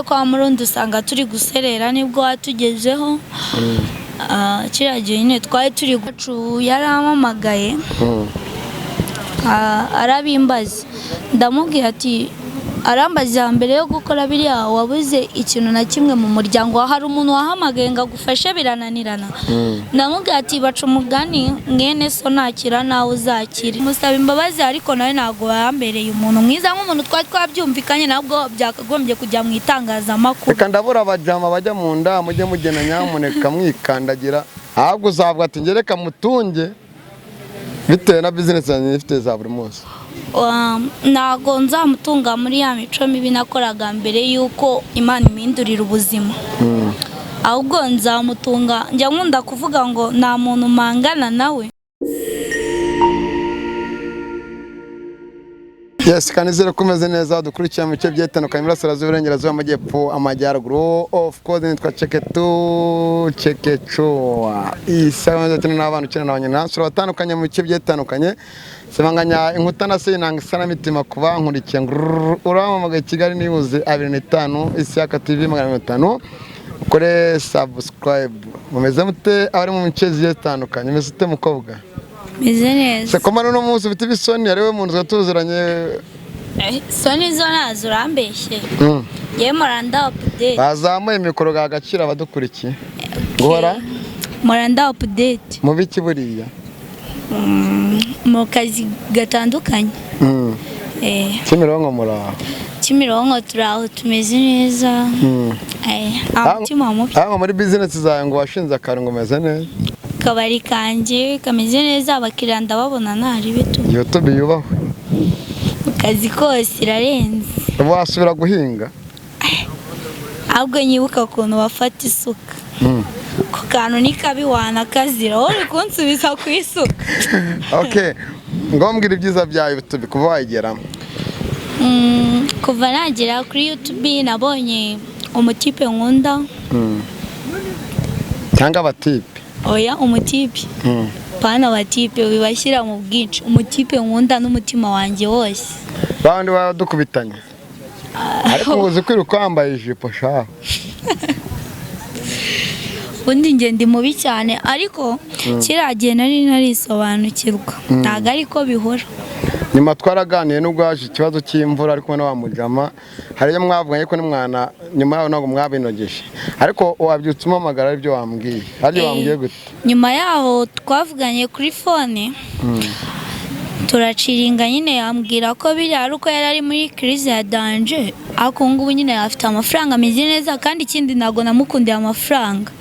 kwa Murundi usanga turi guserera nibwo watugezeho kiragiye nyine twari turi gucu yarampamagaye arabimbaza ndamubwira ati arambaza mbere yo gukora biriya wabuze ikintu na kimwe mu muryango hari umuntu wahamagaye ngo agufashe birananirana ndamubwira ati baca umugani mwene so nakira nawe uzakira musaba imbabazi ariko nawe ntabwo yambereye umuntu mwiza nk'umuntu twari twabyumvikanye nabwo byakagombye kujya mu itangazamakuru reka ndabura abajama bajya mu nda mujye mugena nyamuneka mwikandagira ahubwo uzavuga ati ngereka mutunge bitewe na business yanjye ifite za buri munsi ntago nzamutunga muri ya mico mibi nakoraga mbere y'uko Imana impindurira ubuzima ahubwo nzamutunga njya nkunda kuvuga ngo nta muntu mangana nawe Yes, kanizere kumeze neza dukurikiye mu bice byetandukanye Burasirazuba Iburengerazuba Amajyepfo Amajyaruguru of course nitwa Chekecho isaha tena n'abantu cyane n'abanyanansura batandukanye mu bice byetandukanye sebanganya inkuta na sinanga sana mitima kuba nkurikiye uramamaga Kigali nibuze 25 Ishyaka TV 500 ukore subscribe mumeze mute abari mu bice byetandukanye meze mute mukobwa meze neza se komano no munsi bite bisoni ariwe mu nzu tuzuranye soni zo nazo urambeshye ye Muranda update bazamuye mikoro gagacira abadukurikiye ngora Muranda update mu biki buriya mu kazi gatandukanye Kimironko muraho Kimironko turaho tumeze neza amutima mubi muri business zawe ngo washinze akarongo meze neza kabari kanje kameze neza abakiriya ndababona ntari bitu YouTube yubahwe kazi kose irarenze wasubira guhinga ahubwo nyibuka ukuntu bafata isuka ku kantu ni kabi wanakazira uri kunsubiza ku isuka okay ngombwira ibyiza byayo YouTube kuva wayigeramo kuva nagera kuri YouTube nabonye umutipe nkunda cyangwa abatipe oya umutipe pana batipe wibashyira mu bwinshi umutipe nkunda n'umutima wanjye wose bandi badukubitanye ariko uzi kwiruka wambaye ijipo shaho undi nge ndi mubi cyane ariko kiragiye narisobanukirwa ntago ariko bihora nyuma twaraganiye nubwo haje ikibazo cy'imvura ariko na wamujama hariyo mwavuganye ko nimwana nyuma yaho ntabwo mwabinogeje ariko wabyutse umamagara aribyo wambwiye aribyo wambwiye gute nyuma yaho twavuganye kuri phone turaciringa nyine yambwira ko biriya ari uko yari ari muri crise ya danger ariko ngubu nyine afite amafaranga ameze neza kandi ikindi ntago namukundiye amafaranga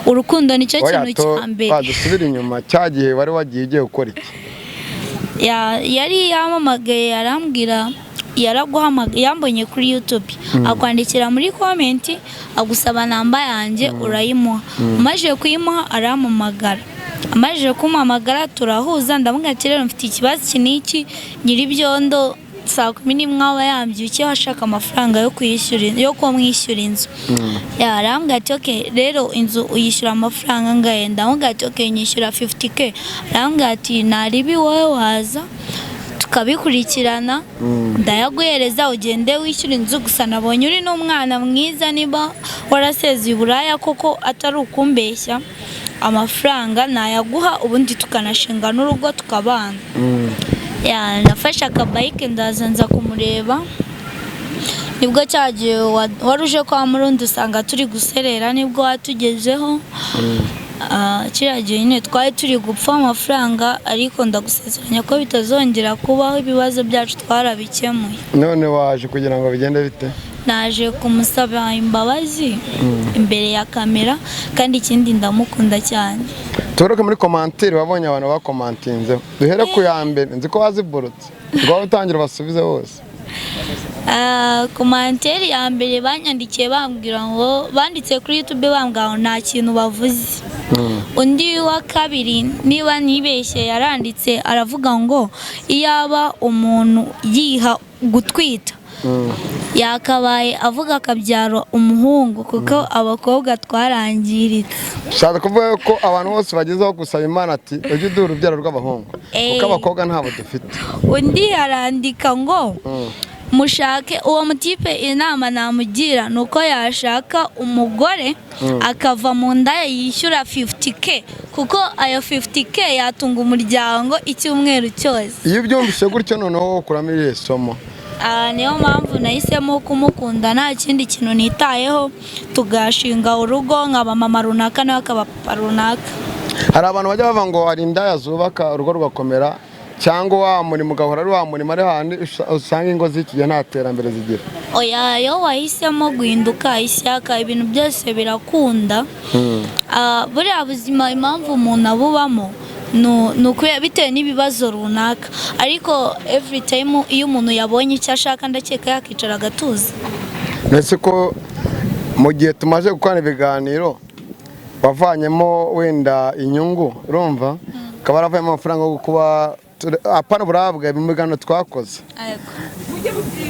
urukundo nicyo kintu cya mbere badusubira inyuma cyagiye wari wagiye ugiye gukora iki yari yamamagaye arambwira yaraguhamagaye yambonye kuri YouTube akwandikira muri comment agusaba namba yanjye urayimuha umaje kuyimuha arampamagara amaje kumamagara turahuza ndamubwira ati rero mfite ikibazo kiniki nyiri byondo saa 11 aba yambyukiye ashaka amafaranga yo kwishyura yo kumwishyura inzu yarambwira ati okay rero inzu uyishyura amafaranga ngaye ndamubwira ati okay nyishyura 50k arambwira ati naribi wowe waza tukabikurikirana ndayaguhereza ugende wishyura inzu gusa nabonye uri n'umwana mwiza niba waraseze iburaya koko atari ukumbeshya amafaranga nayaguha ubundi tukanashinga n'urugo tukabana nafashe akabayike ndazanza kumureba nibwo cyagiye waruje kwa Murundi usanga turi guserera nibwo watugezeho kiragiye nyine twari turi gupfa amafaranga ariko ndagusezeranya ko bitazongera kubaho ibibazo byacu twarabikemuye none waje kugira ngo bigende bite naje kumusaba imbabazi imbere ya kamera kandi ikindi ndamukunda cyane turoke muri commentaire wabonye abantu bakomantinze duhere ku ya mbere nzi ko waziburutse ngo utangira basubize bose commentaire ya mbere banyandikiye bambwira ngo banditse kuri YouTube bambwira ngo nta kintu bavuze undi wa kabiri niba nibeshye yaranditse aravuga ngo iyaba umuntu yiha gutwita yakabaye avuga akabyaro umuhungu kuko abakobwa twarangiritse shaka kuvuga ko abantu bose bagezeho gusaba Imana ati ujye uduha urubyaro rw'abahungu kuko abakobwa ntabo dufite undi arandika ngo mushake uwo mutipe inama namugira nuko yashaka umugore akava mu ndaya yishyura 50k kuko ayo 50k yatunga umuryango icyumweru cyose. Iyo byumvise gutyo noneho ukuramo iri somo. Niyo mpamvu nahisemo kumukunda nta kindi kintu nitayeho tugashinga urugo nkaba mama runaka nawe akaba papa runaka. Hari abantu bajya bava ngo hari indaya zubaka urugo rugakomera cyangwa wa murimo ugahora ari wa murimo ari handi usanga ingo z'ikigihe nta terambere zigira. Oya yo wahisemo guhinduka ishyaka ibintu byose birakunda. Buriya buzima impamvu umuntu abubamo nukuya bitewe n'ibibazo runaka ariko every time iyo umuntu yabonye icyo ashaka ndakeka yakicara agatuza. Nese ko mu gihe tumaze gukora ibiganiro wavanyemo wenda inyungu urumva akaba aravuyemo amafaranga yo kuba apana burabwa ibiganiro twakoze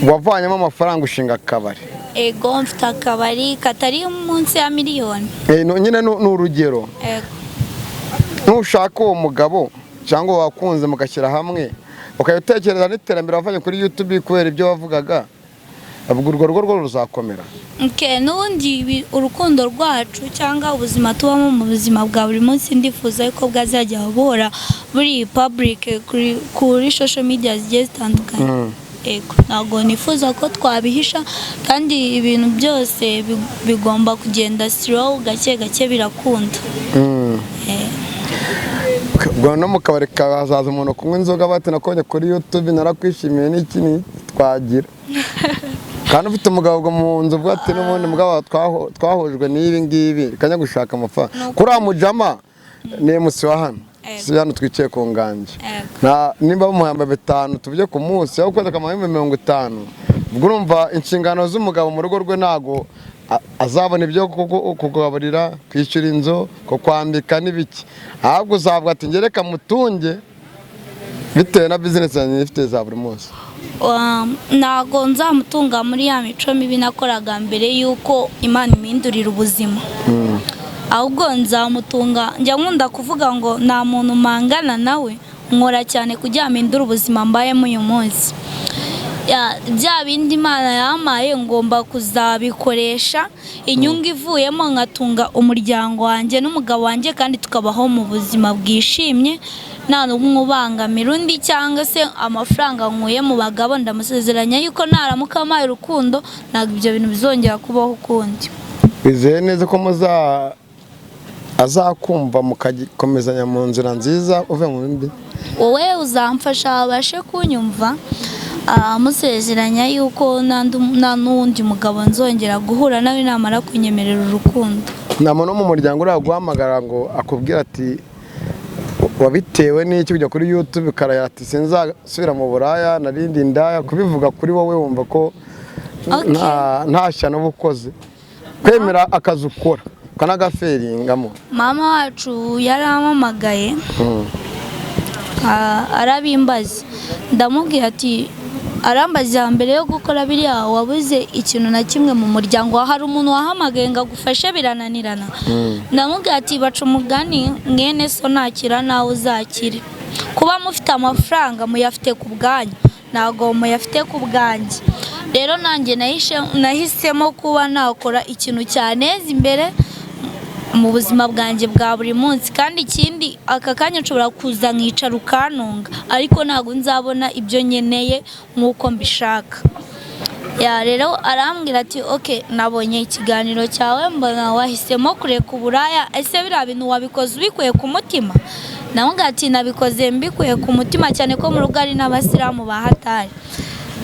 wavanyemo amafaranga ushinga akabari. Ego mfite akabari katari munsi ya miliyoni. Nyine ni urugero. Nushaka uwo mugabo cyangwa wakunze mugashyira hamwe ukayotekereza n'iterambere wavanye kuri YouTube kubera ibyo wavugaga ubwo urwo rugo ruzakomera. N'ubundi urukundo rwacu cyangwa ubuzima tubamo mu buzima bwa buri munsi ndifuza ko bwazajya buhora buri public kuri social media zigiye zitandukanye. Ntabwo nifuza ko twabihisha kandi ibintu byose bigomba kugenda slow gake gake birakunda. Ubwo no mu kabari kazaza umuntu kunywa inzoga bati nakonye kuri YouTube narakwishimiye n'iki twagira kandi ufite umugabo ngo mu nzu ubwo ati n'ubundi mugabo twahujwe n'ibi ngibi kanya gushaka amafaranga kuri amujama ni musi wa hano si hano twicaye ku nganje nimba bamuhamba 5 tuvye ku munsi aho kwenda kamahembe 50 ubwo urumva inshingano z'umugabo mu rugo rwe nago azabona ibyo kugaburira kwishyura inzu ko kwambika n'ibiki ahubwo uzavuga ati ngereka mutunge bitewe na business yanjye ifite za buri munsi. Ntago nzamutunga muri ya mico mibi nakoraga mbere yuko Imana imindurira ubuzima. Ahubwo nzamutunga njya nkunda kuvuga ngo nta muntu mangana nawe nkora cyane kugira amindura ubuzima mbayemo uyu munsi. Bya bindi Imana yamaye ngomba kuzabikoresha inyungu ivuyemo nkatunga umuryango wanjye n'umugabo wanjye kandi tukabaho mu buzima bwishimye nta n'umwe ubangamira undi cyangwa se amafaranga nkuye mu bagabo ndamusezeranya yuko naramuka amaye urukundo ntabwo ibyo bintu bizongera kubaho ukundi. Bizeye neza ko azakumva mukagikomezanya mu nzira nziza uve mu bindi. Wowe uzamfasha abashe kunyumva amusezeranya yuko nta n'undi mugabo nzongera guhura nawe namara kunyemerera urukundo. Nta muntu mu muryango uraguhamagara ngo akubwira ati wabitewe n'iki kujya kuri YouTube karaya ati sinzasubira mu buraya narindi ndaya kubivuga kuri wowe wumva ko nta shyano bukoze kwemera akazi ukora kanagaferingamo. Mama wacu yarampamagaye arabimbaza ndamubwira ati arambaza mbere yo gukora biriya wabuze ikintu na kimwe mu muryango hari umuntu wahamagaye ngo agufashe birananirana. Ndamubwira ati baca umugani mwene so nakira nawe uzakire kuba mufite amafaranga muyafite ku bwanyu ntago muyafite ku bwanjye. Rero nanjye nahisemo kuba nakora ikintu cyaneza imbere mu buzima bwanjye bwa buri munsi kandi ikindi aka kanya nshobora kuza nkicara ukantunga ariko ntabwo nzabona ibyo nkeneye nk'uko mbishaka. Rero arambwira ati nabonye ikiganiro cyawe mbona wahisemo kureka uburaya ese biriya bintu wabikoze ubikuye ku mutima? Namubwira ati nabikoze mbikuye ku mutima cyane ko mu rugo ari n'abasilamu ba hatari.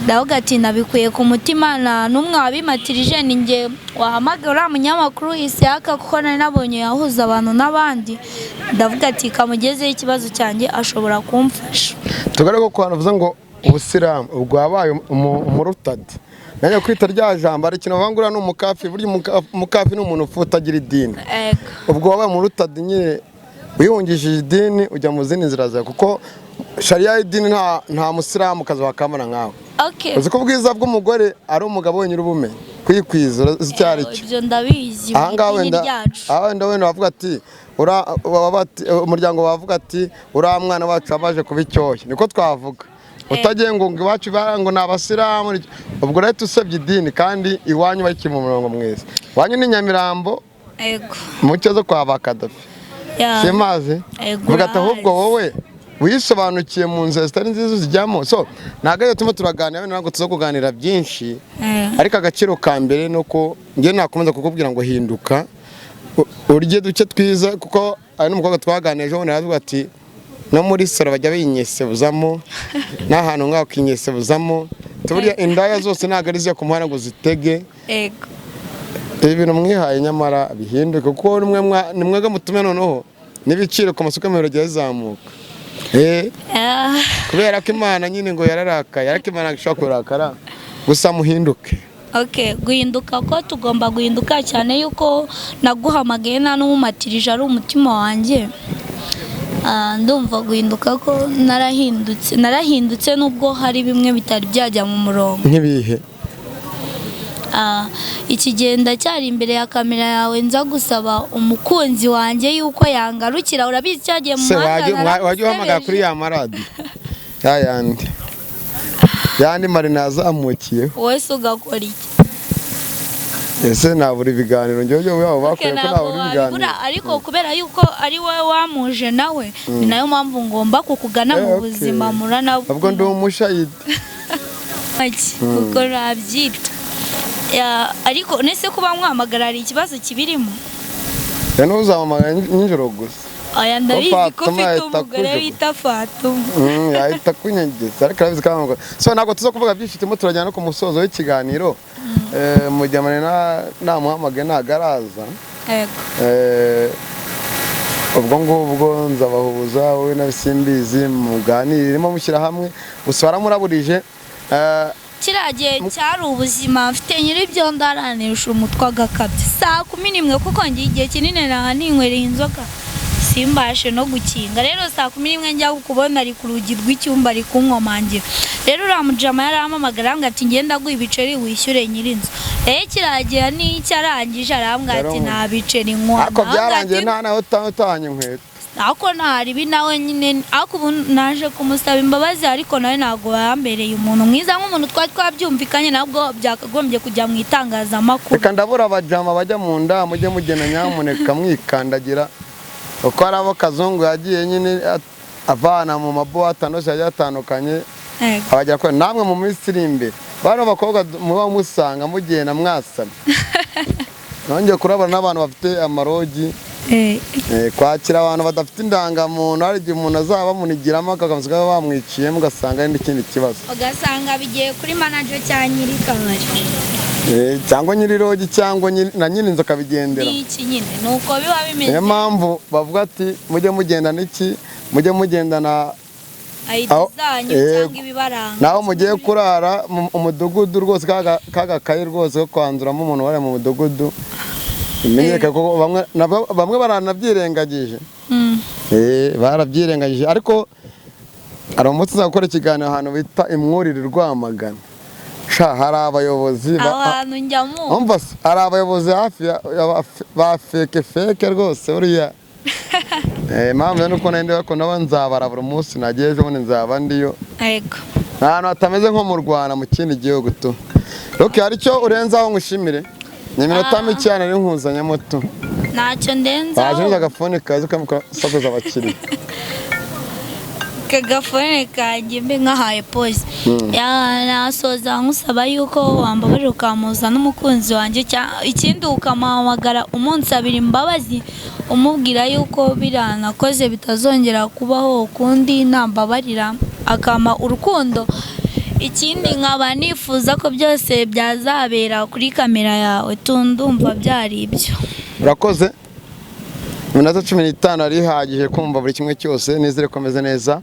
Ndavuga ati nabikuye ku mutima na numwe wabimatirije ninjye wahamagara umunyamakuru Isiyaka kuko nari nabonye yahuza abantu n'abandi. Ndavuga ati kamugezeho ikibazo cyanjye ashobora kumfasha. Tugareko ko hanavuze ngo ubusilamu ubwo wabaye umurutadi nanya kwita rya jambo ari kino vangura n'umukafi burya umukafi n'umuntu ufutagira idini. Ubwo wabaye umurutadi nyine wihungishije idini ujya mu zindi nzira zawe kuko sharia y'idini nta musilamu kazi wakamana nkawe. Uzi ko ubwiza bw'umugore ari umugabo wenyine ubumenye kwikwiza icyari cyo. Ibyo ndabizi wenda wavuga ati umuryango wavuga ati uriya mwana wacu abaje kuba icyohe niko twavuga utagiye ngo iwacu ngo ni abasilamu, ubwo rero usebye idini kandi iwanyu bakiri mu murongo mwiza. Iwanyu ni Nyamirambo mu cyo zo kwa Bakadafi simazi vuga ati ahubwo wowe wisobanukiye mu nzira zitari nziza zijyamo. So ntabwo ari tuma turaganira ntabwo tuzo kuganira byinshi, ariko agaciro ka mbere nuko ngiye nakomeza kukubwira ngo hinduka urye duce twiza, kuko ari n'umukobwa twaganije ubu naravuga ati no muri salo bajya binyesebuzamo n'ahantu ngaho kinyesebuzamo tuburiya indaya zose ntabwo ari ziya ku muhanda ngo zitege. Ibintu mwihaye nyamara bihinduke, kuko ni mwega mutume noneho n'ibiciro ku masoko y'imihoro zamuka. Kubera ko Imana nyine ngo yararakaye, ariko Imana ishobora kurakara, gusa muhinduke. Guhinduka ko tugomba guhinduka cyane, yuko naguhamagaye nta n'umumatirije ari umutima wanjye. Ndumva guhinduka ko narahindutse nubwo hari bimwe bitari byajya mu murongo. Nk'ibihe? Ikigenda cyari imbere ya kamera yawe nza gusaba umukunzi wanjye yuko yangarukira, urabizi cyagiye mu muhanda wajya uhamagara kuri ya maradi yandi marina yazamukiye, wowe se ugakora iki? Ese nabura ibiganiro njyewe wabo bakoye ko nabura ibiganiro, ariko kubera yuko ari wowe wamuje nawe ni nayo mpamvu ngomba kukugana mu buzima murana. Ubwo ndi umushayidi kuko nabyita. Ariko nese kuba mwamagara ari ikibazo kibirimo? Ntuzamamagara nijoro gusa. Aya ndabizi ko ufite umugore wita Fatuma. Yahita kunyegeza, ariko arabizi ko so ntabwo tuzo kuvuga byinshi, turimo turajyana ku musozo w'ikiganiro. Mujyamane namuhamagaye nagaraza. Ubwo ngubwo nzabahuza wowe na Simbizi muganirimo mushyira hamwe, gusa waramuraburije. Kiragiye cyari ubuzima mfite nyiribyo ndaranisha umutwe agakabye 11:00 kuko ngiye igihe kinini naninywera inzoka simbashe no gukinga. Rero 11:00 njya kubona ari ku rugi rw'icyumba ari kunkomangira. Rero uramujama yaramamagara ngati ngenda guha ibiceri wishyure nyirinzu. Kiragiye ni cyarangije arambwira ati nta biceri nkwa. Ako byarangiye nta naho utanye inkweto. Ako ntari binawe nyine, ako naje kumusaba imbabazi, ariko nawe ntago yambereye umuntu mwiza nk'umuntu twabyumvikanye, nabwo byakagombye kujya mu itangazamakuru. Reka ndabura abajama bajya mu nda mujye mugena nyamuneka mwikandagira, uko ari abo kazungu yagiye nyine avana mu mabuwate yagiye atandukanye abajya ko namwe mu minsi iri imbere bano bakobwa muba musanga mugenda mwasana. Nongeye kurabana n'abantu bafite amarogi, kwakira abantu badafite indangamuntu, hari igihe umuntu azaba bamunigiramo akamusiga bamwiciye mugasanga ari n'ikindi kibazo, ugasanga bigiye kuri manager cyangwa nyiri kabari cyangwa nyiri rogi cyangwa na nyine inzoka bigendera. Iki nyine nuko biba bimeze. Niyo mpamvu bavuga ati mujye mugendana iki, mujye mugendana cyangwa ibibaranga. Naho mugiye kurara umudugudu rwose kagakaye rwose ko kwanzuramo umuntu wari mu mudugudu, imenyeka ko bamwe baranabyirengagije. Barabyirengagije, ariko hari umunsi nzakora ikiganiro ahantu bita Imwurire Rwamagana. Hari abayobozi abantu njyamu, hari abayobozi hafi ba feke rwose buriya. Mpamvu nuko nende ko nabo nzabara buri munsi nagiye ejo bundi nzaba ndiyo. Ahantu hatameze nko mu Rwanda mu kindi gihugu tu. Hari icyo urenzaho ngushimire. Ni iminota mike cyane ari nkuzanyamoto. Ntacyo ndenzaho. Baje agafone kazi kamusakoza abakiriya. Kagafone kanjye mbe nkahaye pose. Nasoza nkusaba yuko wambabarira ukamuza n'umukunzi wanjye, ikindi ukamuhamagara umunsabira imbabazi, umubwira yuko biranakoze bitazongera kubaho ukundi, nambabarira akama urukundo. Ikindi nkaba nifuza ko byose byazabera kuri kamera yawe, tundumva byari ibyo. Urakoze. Iminota 15 ari hagije kumva buri kimwe cyose. Nizere komeze neza.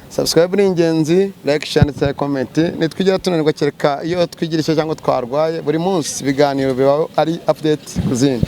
Subscribe ni ingenzi, like, share ndetse comment. Nitwigira tunanirwa kereka iyo twigirisha cyangwa twarwaye, buri munsi ibiganiro biba ari update kuzindi.